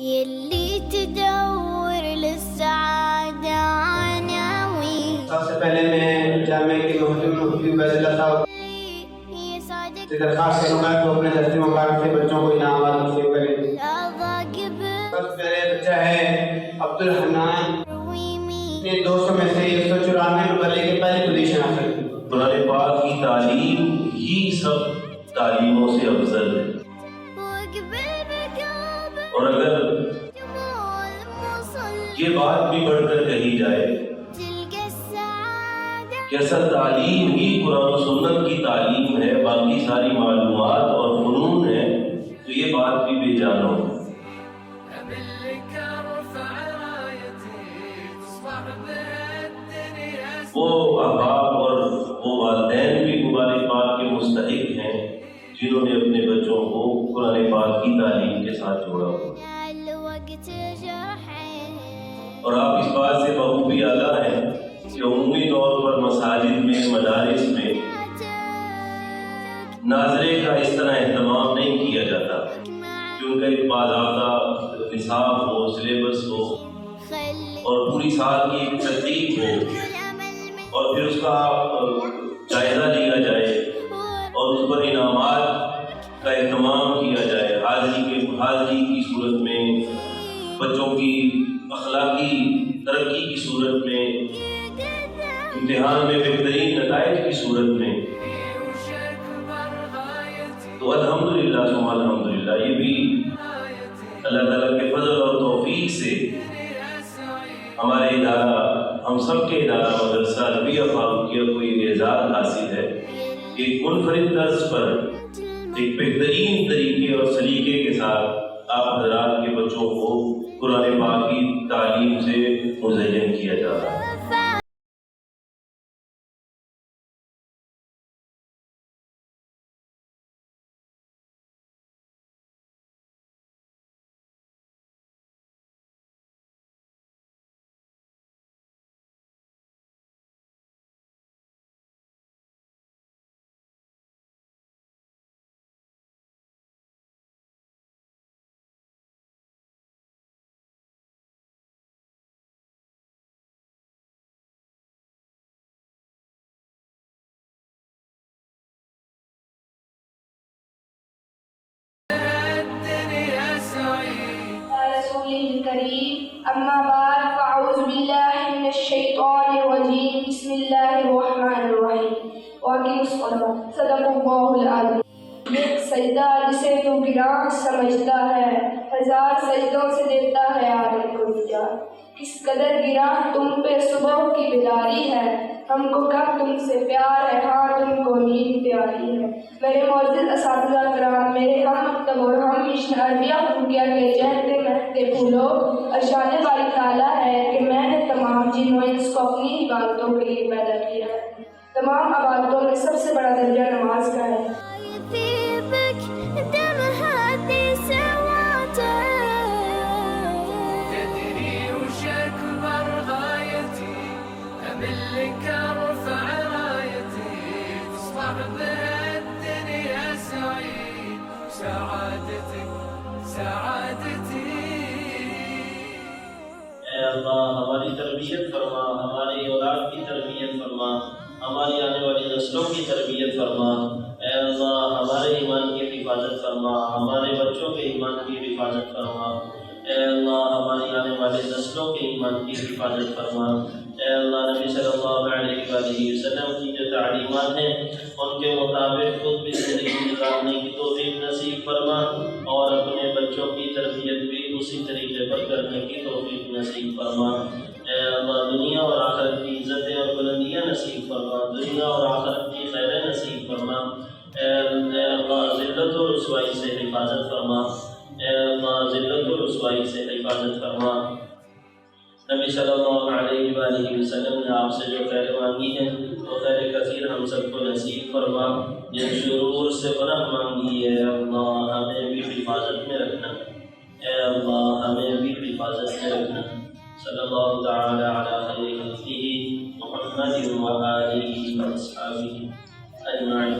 يلي تدور للسعادة عناوين. سب سے پہلے میں جامعہ کے مفتی عبید اللہ صاحب سے درخواست کروں گا کہ اپنے دستے مبارک سے بچوں کو انعامات نصیب کریں۔ سب سے پہلے بچہ ہے عبد الحنان، نے 200 میں سے 194 نمبر لے کے پہلی پوزیشن حاصل کی۔ قرآن پاک کی تعلیم ہی سب تعلیموں سے افضل ہے، اور اگر یہ بات بھی بڑھ کر کہی جائے کہ اصل تعلیم ہی قرآن و سنت کی تعلیم ہے، باقی ساری معلومات اور فنون ہے، تو یہ بات بھی بے جان ہو۔ وہ احباب اور وہ والدین بھی قرآن پاک کے مستحق ہیں جنہوں نے اپنے بچوں کو قرآن پاک کی تعلیم کے ساتھ جوڑا ہو، اور آپ اس بات سے بخوبی آگاہ ہیں کہ عمومی طور پر مساجد میں، مدارس میں ناظرے کا اس طرح اہتمام نہیں کیا جاتا کہ ان کا ایک باضابطہ نصاب ہو، سلیبس ہو، اور پوری سال کی ایک ترتیب ہو، اور پھر اس کا جائزہ لیا جائے اور اس پر انعامات کا اہتمام کیا جائے، حاضری کی صورت میں، بچوں کی اخلاقی ترقی کی صورت میں، امتحان میں بہترین نتائج کی صورت میں۔ تو الحمدللہ ثم الحمدللہ، یہ بھی اللہ تعالیٰ کے فضل اور توفیق سے ہمارے ادارہ، ہم سب کے ادارہ مدرسہ ربیہ فاروقیہ کو یہ اعزاز حاصل ہے کہ منفرد طرز پر ایک بہترین طریقے اور سلیقے کے ساتھ آپ حضرات کے بچوں کو قرآن پاک کی تعلیم سے مزین کیا جا رہا ہے۔ الكريم أما بعد فأعوذ بالله من الشيطان الرجيم بسم الله الرحمن الرحيم وأقم الصلاة صدق الله العظيم۔ ایک سجدہ جسے تو گراں سمجھتا ہے، ہزار سجدوں سے دیتا ہے عالم کو نجات۔ کس قدر گراں تم پہ صبح کی بیداری ہے، ہم کو کب تم سے پیار ہے، ہاں تم کو نیند پیاری ہے۔ میرے معزز اساتذہ کرام، میرے ہم مکتب اور ہم مشن عربیہ فاروقیہ کے چہتے مہکتے پھولوں، ارشاد باری تعالیٰ ہے کہ میں نے تمام جن و انس کو اپنی عبادتوں کے لیے پیدا کیا ہے۔ تمام عبادتوں میں سب سے بڑا درجہ نماز کا ہے۔ اے اللہ ہماری تربیت فرما، ہماری اولاد کی تربیت فرما، ہماری آنے والی نسلوں کی تربیت فرما۔ اے اللہ ہمارے ایمان کی حفاظت فرما، ہمارے بچوں کے ایمان کی حفاظت فرما۔ اے اللہ ہماری آنے والی نسلوں کے ایمان کی حفاظت فرما۔ اے اللہ نبی صلی اللہ علیہ وآلہ وسلم کی جو تعلیمات ہیں ان کے مطابق خود بھی زندگی گزارنے کی توفیق نصیب فرما، اور اپنے بچوں کی تربیت بھی اسی طریقے پر کرنے کی توفیق نصیب فرما۔ اے اللہ دنیا اور آخرت کی عزتیں اور بلندیاں نصیب فرما، دنیا اور آخرت کی خیریں نصیب فرما۔ اے اللہ ذلت و رسوائی سے حفاظت فرما۔ اے اللہ ذلت و رسوائی سے حفاظت فرما۔ نبی صلی اللہ علیہ وآلہ وسلم نے آپ سے جو خیر مانگی ہے وہ خیر کثیر ہم سب کو نصیب فرما۔ جن شرور سے پناہ مانگی ہے اللہ ہمیں بھی حفاظت میں رکھنا۔ اے اللہ ہمیں بھی حفاظت میں رکھنا۔ صلی اللہ تعالی علی خیر خلقہ محمد وآلہ وأصحابہ اجمعین۔